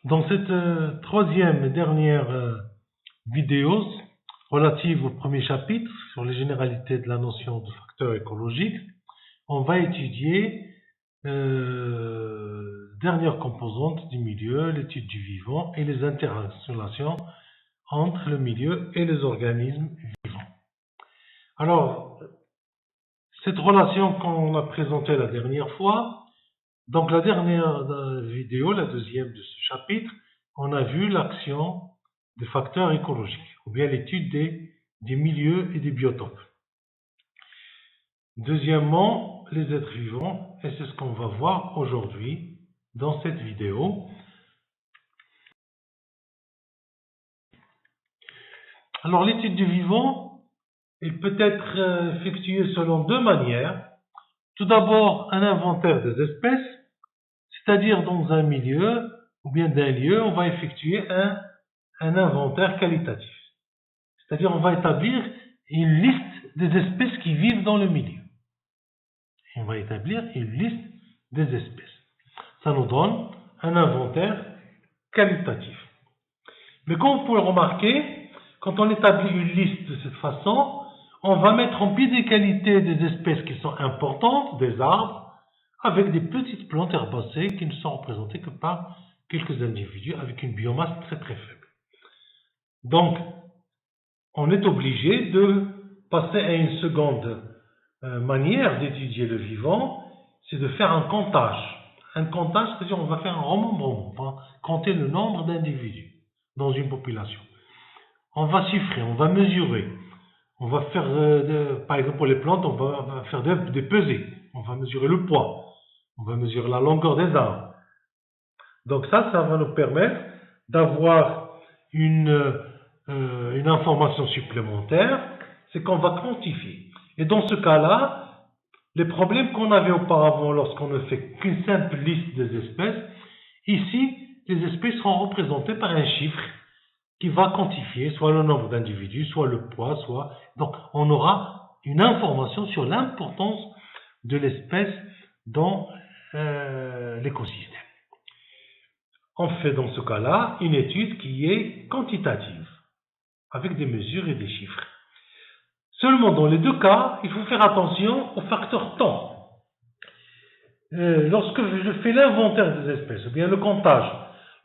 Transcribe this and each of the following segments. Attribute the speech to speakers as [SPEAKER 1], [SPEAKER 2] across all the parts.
[SPEAKER 1] Dans cette troisième et dernière vidéo relative au premier chapitre sur les généralités de la notion de facteur écologique, on va étudier dernière composante du milieu, l'étude du vivant et les interrelations entre le milieu et les organismes vivants. Alors, cette relation qu'on a présentée la dernière fois, donc la dernière vidéo, la deuxième de ce chapitre, on a vu l'action des facteurs écologiques, ou bien l'étude des milieux et des biotopes. Deuxièmement, les êtres vivants, et c'est ce qu'on va voir aujourd'hui dans cette vidéo. Alors l'étude du vivant, elle peut être effectuée selon deux manières. Tout d'abord, un inventaire des espèces, c'est-à-dire dans un milieu ou bien d'un lieu, on va effectuer un inventaire qualitatif. C'est-à-dire on va établir une liste des espèces qui vivent dans le milieu. On va établir une liste des espèces. Ça nous donne un inventaire qualitatif. Mais comme vous pouvez le remarquer, quand on établit une liste de cette façon, on va mettre en pied des qualités des espèces qui sont importantes, des arbres, avec des petites plantes herbacées qui ne sont représentées que par quelques individus avec une biomasse très très faible. Donc, on est obligé de passer à une seconde manière d'étudier le vivant, c'est de faire un comptage. Un comptage, c'est-à-dire on va faire un remembrement, on va compter le nombre d'individus dans une population. On va chiffrer, on va mesurer. On va faire, par exemple pour les plantes, on va faire des pesées. On va mesurer le poids. On va mesurer la longueur des arbres. Donc ça va nous permettre d'avoir une information supplémentaire, c'est qu'on va quantifier. Et dans ce cas-là, les problèmes qu'on avait auparavant lorsqu'on ne fait qu'une simple liste des espèces, ici, les espèces seront représentées par un chiffre qui va quantifier soit le nombre d'individus, soit le poids, soit... Donc, on aura une information sur l'importance de l'espèce dans l'écosystème. On fait dans ce cas-là une étude qui est quantitative, avec des mesures et des chiffres. Seulement, dans les deux cas, il faut faire attention au facteur temps. Lorsque je fais l'inventaire des espèces, ou bien le comptage,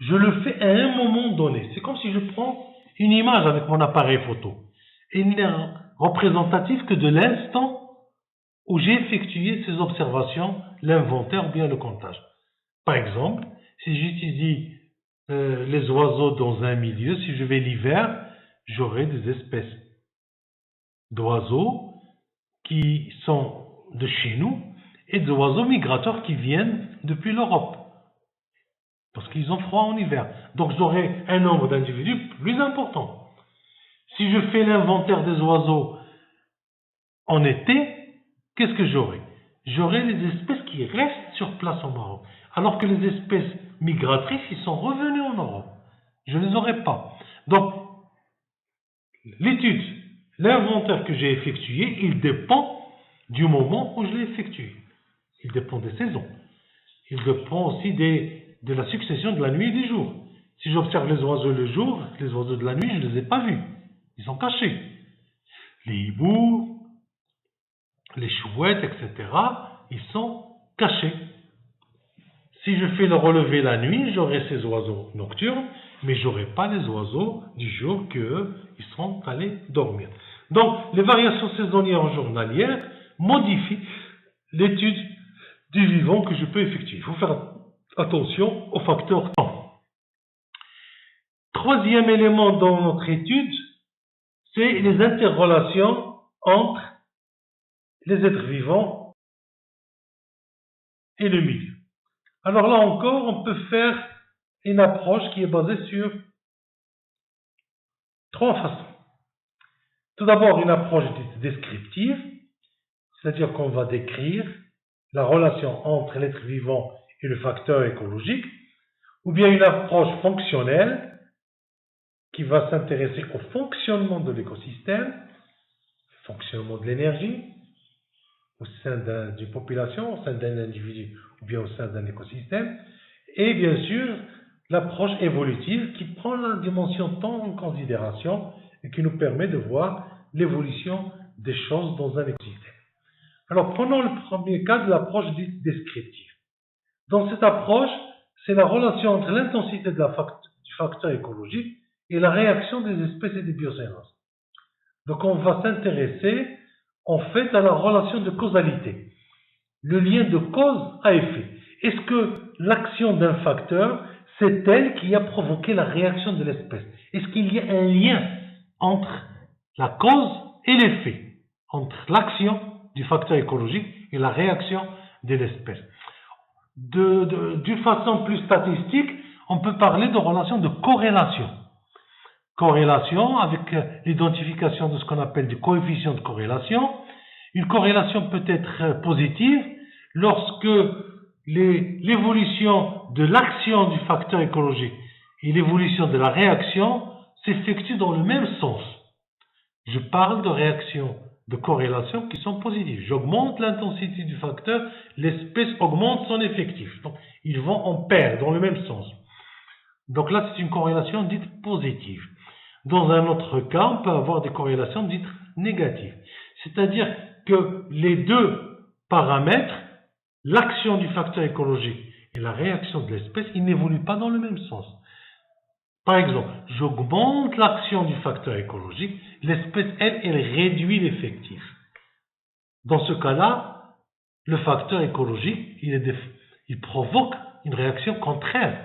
[SPEAKER 1] je le fais à un moment donné. C'est comme si je prends une image avec mon appareil photo. Il n'est représentatif que de l'instant où j'ai effectué ces observations, l'inventaire ou bien le comptage. Par exemple, si j'étudie les oiseaux dans un milieu, si je vais l'hiver, j'aurai des espèces d'oiseaux qui sont de chez nous et d'oiseaux migrateurs qui viennent depuis l'Europe. Parce qu'ils ont froid en hiver. Donc j'aurai un nombre d'individus plus important. Si je fais l'inventaire des oiseaux en été, qu'est-ce que j'aurai? J'aurai les espèces qui restent sur place au Maroc. Alors que les espèces migratrices, ils sont revenus en Europe. Je ne les aurai pas. Donc, l'étude, l'inventaire que j'ai effectué, il dépend du moment où je l'ai effectué. Il dépend des saisons. Il dépend aussi de la succession de la nuit et du jour. Si j'observe les oiseaux le jour, les oiseaux de la nuit, je ne les ai pas vus. Ils sont cachés. Les hiboux, les chouettes, etc., ils sont cachés. Si je fais le relevé la nuit, j'aurai ces oiseaux nocturnes, mais je n'aurai pas les oiseaux du jour qu'ils seront allés dormir. Donc, les variations saisonnières journalières modifient l'étude du vivant que je peux effectuer. Il faut faire attention au facteur temps. Troisième élément dans notre étude, c'est les interrelations entre les êtres vivants et le milieu. Alors là encore, on peut faire une approche qui est basée sur trois façons. Tout d'abord, une approche descriptive, c'est-à-dire qu'on va décrire la relation entre l'être vivant et le facteur écologique, ou bien une approche fonctionnelle qui va s'intéresser au fonctionnement de l'écosystème, fonctionnement de l'énergie, au sein d'une population, au sein d'un individu ou bien au sein d'un écosystème, et bien sûr l'approche évolutive qui prend la dimension temps en considération et qui nous permet de voir l'évolution des choses dans un écosystème. Alors, prenons le premier cas de l'approche dite descriptive. Dans cette approche, c'est la relation entre l'intensité du facteur écologique et la réaction des espèces et des biocénoses. Donc, on va s'intéresser en fait à la relation de causalité, le lien de cause à effet. Est-ce que l'action d'un facteur, c'est elle qui a provoqué la réaction de l'espèce? Est-ce qu'il y a un lien entre la cause et l'effet, entre l'action du facteur écologique et la réaction de l'espèce? D'une façon plus statistique, on peut parler de relation de corrélation. Corrélation avec l'identification de ce qu'on appelle des coefficients de corrélation. Une corrélation peut être positive lorsque l'évolution de l'action du facteur écologique et l'évolution de la réaction s'effectuent dans le même sens. Je parle de réactions de corrélation qui sont positives. J'augmente l'intensité du facteur, l'espèce augmente son effectif. Donc, ils vont en paire, dans le même sens. Donc là, c'est une corrélation dite positive. Dans un autre cas, on peut avoir des corrélations dites négatives. C'est-à-dire que les deux paramètres, l'action du facteur écologique et la réaction de l'espèce, ils n'évoluent pas dans le même sens. Par exemple, j'augmente l'action du facteur écologique, l'espèce, elle réduit l'effectif. Dans ce cas-là, le facteur écologique, il provoque une réaction contraire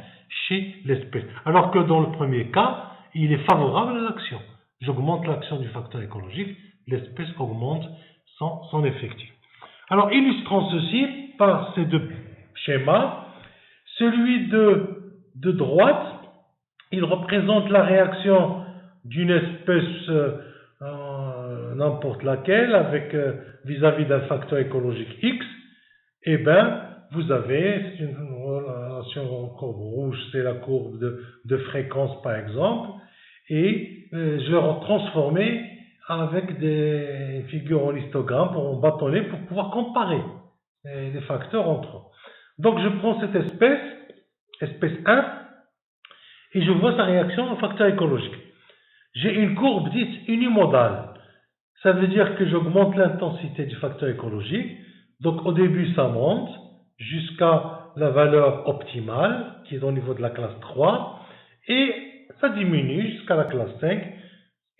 [SPEAKER 1] chez l'espèce. Alors que dans le premier cas, il est favorable à l'action. J'augmente l'action du facteur écologique, l'espèce augmente son effectif. Alors, illustrons ceci par ces deux schémas. Celui de droite, il représente la réaction d'une espèce n'importe laquelle avec vis-à-vis d'un facteur écologique X. Eh bien, vous avez, c'est une relation en courbe rouge, c'est la courbe de fréquence par exemple, et je l'ai transformé avec des figures en histogramme en bâtonnet pour pouvoir comparer les facteurs entre eux. Donc je prends cette espèce 1, et je vois sa réaction au facteur écologique. J'ai une courbe dite unimodale. Ça veut dire que j'augmente l'intensité du facteur écologique. Donc au début, ça monte jusqu'à la valeur optimale, qui est au niveau de la classe 3, et ça diminue jusqu'à la classe 5.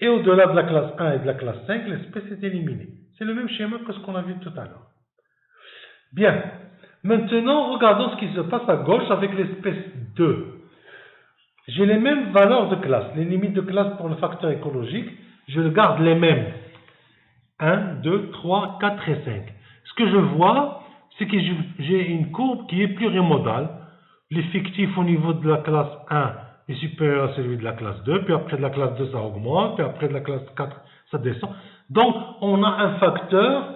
[SPEAKER 1] Et au-delà de la classe 1 et de la classe 5, l'espèce est éliminée. C'est le même schéma que ce qu'on a vu tout à l'heure. Bien. Maintenant, regardons ce qui se passe à gauche avec l'espèce 2. J'ai les mêmes valeurs de classe. Les limites de classe pour le facteur écologique, je garde les mêmes. 1, 2, 3, 4 et 5. Ce que je vois, c'est que j'ai une courbe qui est plurimodale. L'effectif au niveau de la classe 1 est supérieur à celui de la classe 2, puis après de la classe 2, ça augmente, puis après de la classe 4, ça descend. Donc, on a un facteur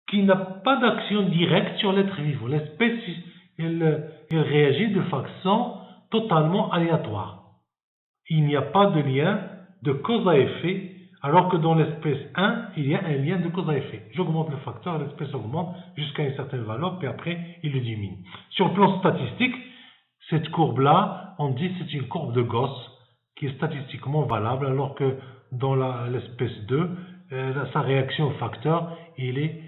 [SPEAKER 1] qui n'a pas d'action directe sur l'être vivant. L'espèce, elle réagit de façon totalement aléatoire. Il n'y a pas de lien de cause à effet, alors que dans l'espèce 1, il y a un lien de cause à effet. J'augmente le facteur, l'espèce augmente jusqu'à une certaine valeur, puis après, il le diminue. Sur le plan statistique, cette courbe-là, on dit que c'est une courbe de Gauss qui est statistiquement valable, alors que dans l'espèce 2, sa réaction au facteur, il est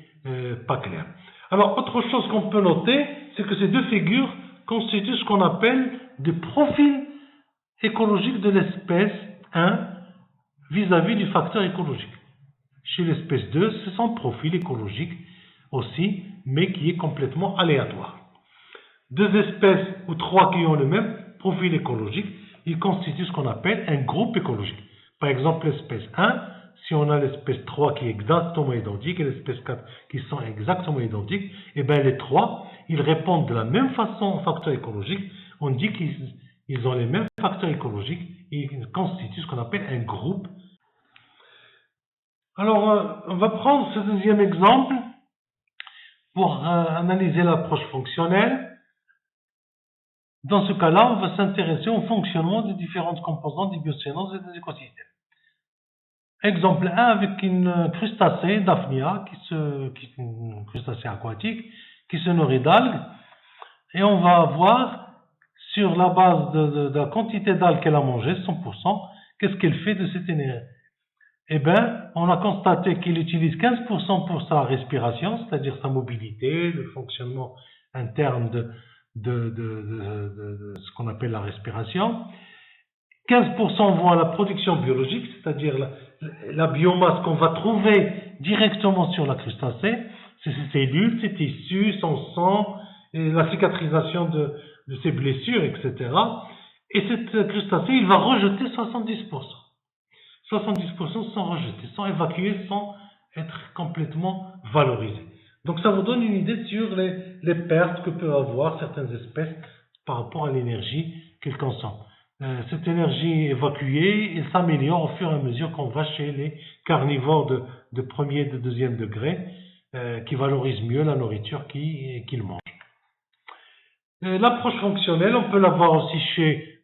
[SPEAKER 1] pas clair. Alors, autre chose qu'on peut noter, c'est que ces deux figures constituent ce qu'on appelle des profils écologiques de l'espèce 1 vis-à-vis du facteur écologique. Chez l'espèce 2, c'est son profil écologique aussi, mais qui est complètement aléatoire. Deux espèces ou trois qui ont le même profil écologique, ils constituent ce qu'on appelle un groupe écologique. Par exemple, l'espèce 1, si on a l'espèce 3 qui est exactement identique et l'espèce 4 qui sont exactement identiques, et bien les trois, ils répondent de la même façon au facteur écologique. On dit qu'ils ont les mêmes facteurs écologiques et ils constituent ce qu'on appelle un groupe. Alors, on va prendre ce deuxième exemple pour analyser l'approche fonctionnelle. Dans ce cas-là, on va s'intéresser au fonctionnement des différentes composantes des biocénoses et des écosystèmes. Exemple 1 avec une crustacée, Daphnia, qui est une crustacée aquatique, qui se nourrit d'algues. Et on va voir sur la base de la quantité d'algues qu'elle a mangé, 100%, qu'est-ce qu'elle fait de cette énergie? Eh bien, on a constaté qu'il utilise 15% pour sa respiration, c'est-à-dire sa mobilité, le fonctionnement interne de ce qu'on appelle la respiration. 15% vont à la production biologique, c'est-à-dire la biomasse qu'on va trouver directement sur la crustacée, c'est ses cellules, ses tissus, son sang, et la cicatrisation de ses blessures, etc. Et cette crustacée, il va rejeter 70%. 70% sont rejetés, sont évacués sans être complètement valorisés. Donc ça vous donne une idée sur les pertes que peuvent avoir certaines espèces par rapport à l'énergie qu'elles consomment. Cette énergie évacuée, elle s'améliore au fur et à mesure qu'on va chez les carnivores de premier et de deuxième degré, qui valorisent mieux la nourriture qu'ils mangent. L'approche fonctionnelle, on peut l'avoir aussi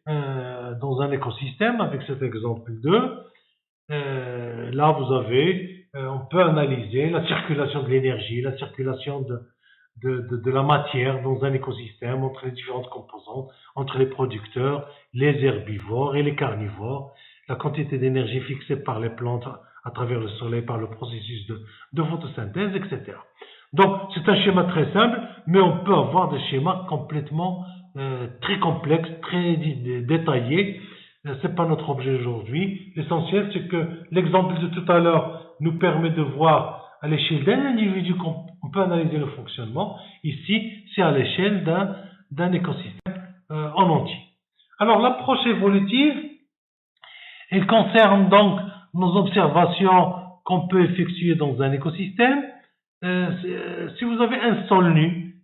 [SPEAKER 1] dans un écosystème, avec cet exemple 2. Là, vous avez, on peut analyser la circulation de l'énergie, la circulation de la matière dans un écosystème entre les différentes composantes, entre les producteurs, les herbivores et les carnivores, la quantité d'énergie fixée par les plantes à travers le soleil, par le processus de photosynthèse, etc. Donc, c'est un schéma très simple, mais on peut avoir des schémas complètement très complexes, très détaillés. C'est pas notre objet aujourd'hui. L'essentiel, c'est que l'exemple de tout à l'heure nous permet de voir à l'échelle d'un individu qu'on peut analyser le fonctionnement. Ici, c'est à l'échelle d'un écosystème en entier. Alors, l'approche évolutive, elle concerne donc nos observations qu'on peut effectuer dans un écosystème. Si vous avez un sol nu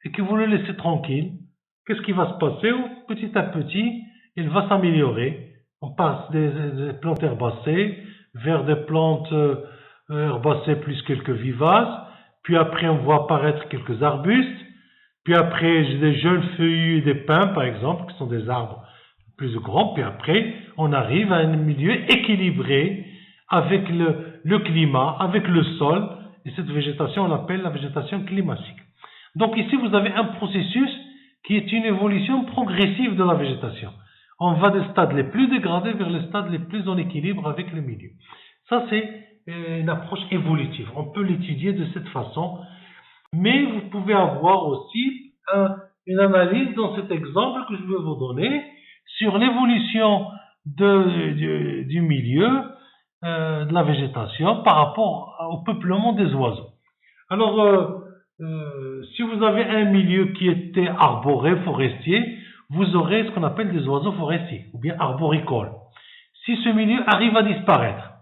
[SPEAKER 1] et que vous le laissez tranquille, qu'est-ce qui va se passer? Petit à petit, il va s'améliorer. On passe des plantes herbacées vers des plantes herbacées plus quelques vivaces, puis après on voit apparaître quelques arbustes, puis après des jeunes feuillus et des pins par exemple, qui sont des arbres plus grands, puis après on arrive à un milieu équilibré avec le climat, avec le sol, et cette végétation on l'appelle la végétation climatique. Donc ici vous avez un processus qui est une évolution progressive de la végétation. On va des stades les plus dégradés vers les stades les plus en équilibre avec le milieu. Ça, c'est une approche évolutive. On peut l'étudier de cette façon, mais vous pouvez avoir aussi une analyse dans cet exemple que je vais vous donner sur l'évolution du milieu, de la végétation par rapport au peuplement des oiseaux. Alors, si vous avez un milieu qui était arboré, forestier, vous aurez ce qu'on appelle des oiseaux forestiers, ou bien arboricoles. Si ce milieu arrive à disparaître,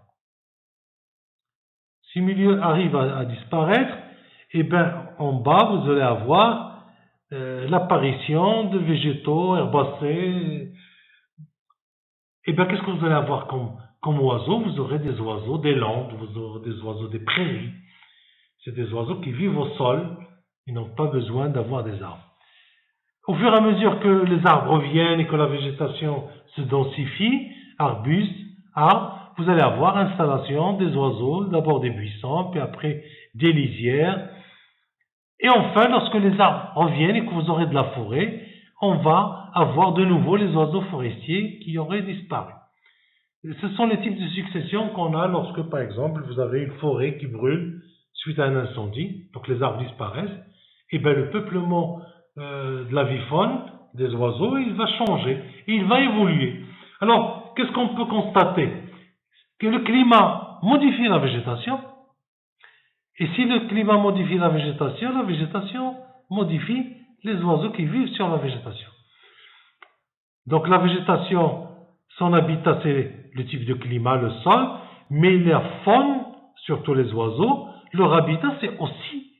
[SPEAKER 1] eh bien, en bas, vous allez avoir l'apparition de végétaux herbacés. Eh bien, qu'est-ce que vous allez avoir comme oiseaux? Vous aurez des oiseaux des landes, vous aurez des oiseaux des prairies. C'est des oiseaux qui vivent au sol, ils n'ont pas besoin d'avoir des arbres. Au fur et à mesure que les arbres reviennent et que la végétation se densifie, arbustes, arbres, vous allez avoir installation des oiseaux, d'abord des buissons, puis après des lisières. Et enfin, lorsque les arbres reviennent et que vous aurez de la forêt, on va avoir de nouveau les oiseaux forestiers qui auraient disparu. Ce sont les types de succession qu'on a lorsque, par exemple, vous avez une forêt qui brûle suite à un incendie, donc les arbres disparaissent, et bien le peuplement de l'avifaune, des oiseaux, il va changer, il va évoluer. Alors, qu'est-ce qu'on peut constater? Que le climat modifie la végétation, et si le climat modifie la végétation modifie les oiseaux qui vivent sur la végétation. Donc la végétation, son habitat, c'est le type de climat, le sol, mais la faune, surtout les oiseaux, leur habitat, c'est aussi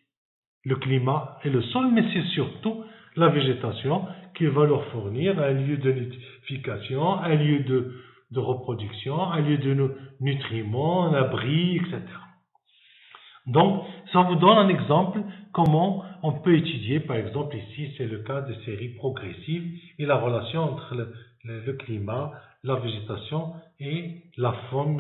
[SPEAKER 1] le climat et le sol, mais c'est surtout la végétation qui va leur fournir un lieu de nidification, un lieu de reproduction, un lieu de nutriments, un abri, etc. Donc, ça vous donne un exemple comment on peut étudier, par exemple ici, c'est le cas des séries progressives et la relation entre le climat, la végétation et la faune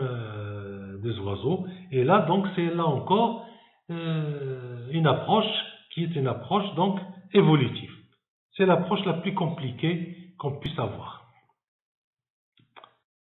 [SPEAKER 1] des oiseaux. Et là, donc, c'est là encore une approche qui est une approche donc évolutive. C'est l'approche la plus compliquée qu'on puisse avoir.